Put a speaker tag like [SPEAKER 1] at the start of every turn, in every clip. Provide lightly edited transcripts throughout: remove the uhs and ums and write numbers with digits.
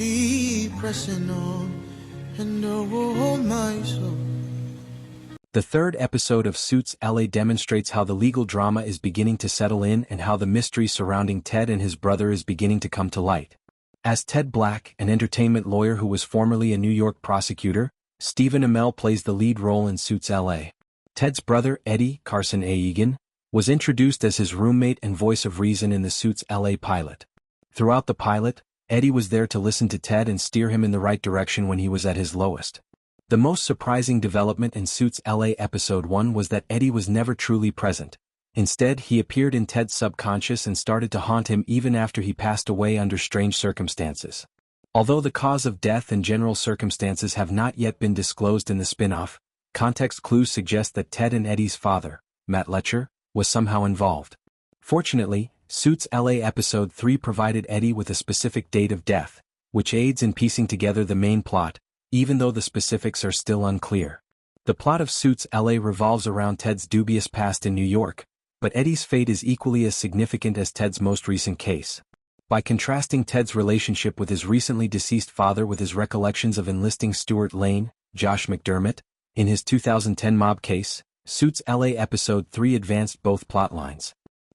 [SPEAKER 1] keep pressing on, and oh my soul.
[SPEAKER 2] The third episode of Suits LA demonstrates how the legal drama is beginning to settle in and how the mystery surrounding Ted and his brother is beginning to come to light. As Ted Black, an entertainment lawyer who was formerly a New York prosecutor, Stephen Amell plays the lead role in Suits LA. Ted's brother, Eddie, Carson A. Egan, was introduced as his roommate and voice of reason in the Suits LA pilot. Throughout the pilot, Eddie was there to listen to Ted and steer him in the right direction when he was at his lowest. The most surprising development in Suits LA Episode 1 was that Eddie was never truly present. Instead, he appeared in Ted's subconscious and started to haunt him even after he passed away under strange circumstances. Although the cause of death and general circumstances have not yet been disclosed in the spinoff, context clues suggest that Ted and Eddie's father, Matt Letscher, was somehow involved. Fortunately, Suits LA Episode 3 provided Eddie with a specific date of death, which aids in piecing together the main plot, even though the specifics are still unclear. The plot of Suits LA revolves around Ted's dubious past in New York, but Eddie's fate is equally as significant as Ted's most recent case. By contrasting Ted's relationship with his recently deceased father with his recollections of enlisting Stuart Lane, Josh McDermott, in his 2010 mob case, Suits LA Episode 3 advanced both plotlines.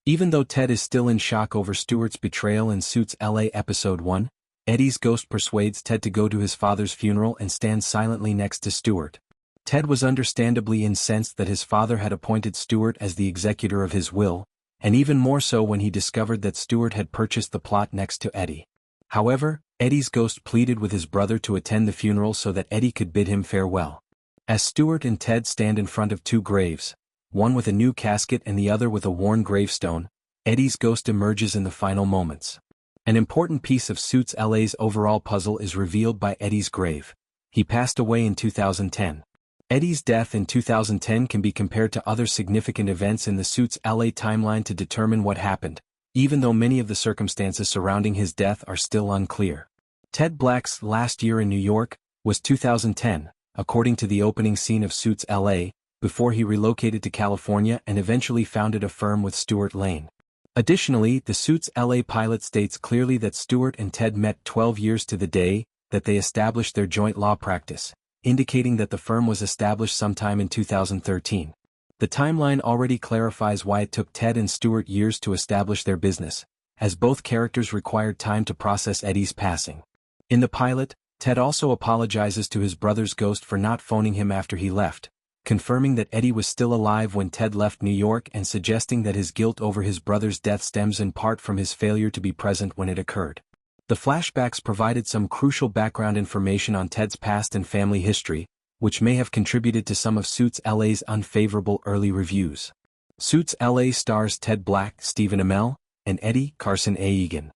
[SPEAKER 2] Even though Ted is still in shock over Stuart's betrayal in Suits LA Episode 1, Eddie's ghost persuades Ted to go to his father's funeral and stand silently next to Stuart. Ted was understandably incensed that his father had appointed Stuart as the executor of his will, and even more so when he discovered that Stuart had purchased the plot next to Eddie. However, Eddie's ghost pleaded with his brother to attend the funeral so that Eddie could bid him farewell. As Stuart and Ted stand in front of two graves, one with a new casket and the other with a worn gravestone, Eddie's ghost emerges in the final moments. An important piece of Suits LA's overall puzzle is revealed by Eddie's grave. He passed away in 2010. Eddie's death in 2010 can be compared to other significant events in the Suits LA timeline to determine what happened, even though many of the circumstances surrounding his death are still unclear. Ted Black's last year in New York was 2010, according to the opening scene of Suits LA, before he relocated to California and eventually founded a firm with Stuart Lane. Additionally, the Suits LA pilot states clearly that Stuart and Ted met 12 years to the day that they established their joint law practice, indicating that the firm was established sometime in 2013. The timeline already clarifies why it took Ted and Stuart years to establish their business, as both characters required time to process Eddie's passing. In the pilot, Ted also apologizes to his brother's ghost for not phoning him after he left, confirming that Eddie was still alive when Ted left New York and suggesting that his guilt over his brother's death stems in part from his failure to be present when it occurred. The flashbacks provided some crucial background information on Ted's past and family history, which may have contributed to some of Suits LA's unfavorable early reviews. Suits LA stars Ted Black, Stephen Amell, and Eddie, Carson A. Egan.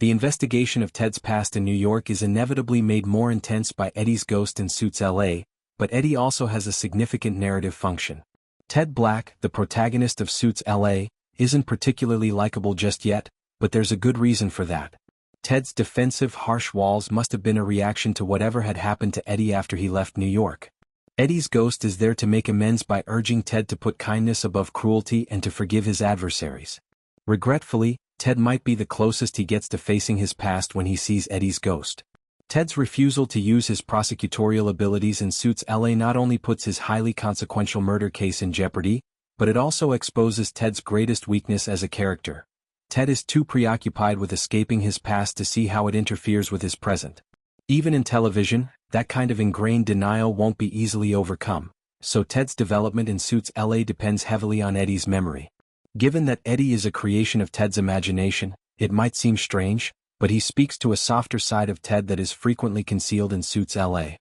[SPEAKER 2] The investigation of Ted's past in New York is inevitably made more intense by Eddie's ghost in Suits LA, but Eddie also has a significant narrative function. Ted Black, the protagonist of Suits LA, isn't particularly likable just yet, but there's a good reason for that. Ted's defensive, harsh walls must have been a reaction to whatever had happened to Eddie after he left New York. Eddie's ghost is there to make amends by urging Ted to put kindness above cruelty and to forgive his adversaries. Regretfully, Ted might be the closest he gets to facing his past when he sees Eddie's ghost. Ted's refusal to use his prosecutorial abilities in Suits LA not only puts his highly consequential murder case in jeopardy, but it also exposes Ted's greatest weakness as a character. Ted is too preoccupied with escaping his past to see how it interferes with his present. Even in television, that kind of ingrained denial won't be easily overcome, so Ted's development in Suits LA depends heavily on Eddie's memory. Given that Eddie is a creation of Ted's imagination, it might seem strange, but he speaks to a softer side of Ted that is frequently concealed in Suits LA.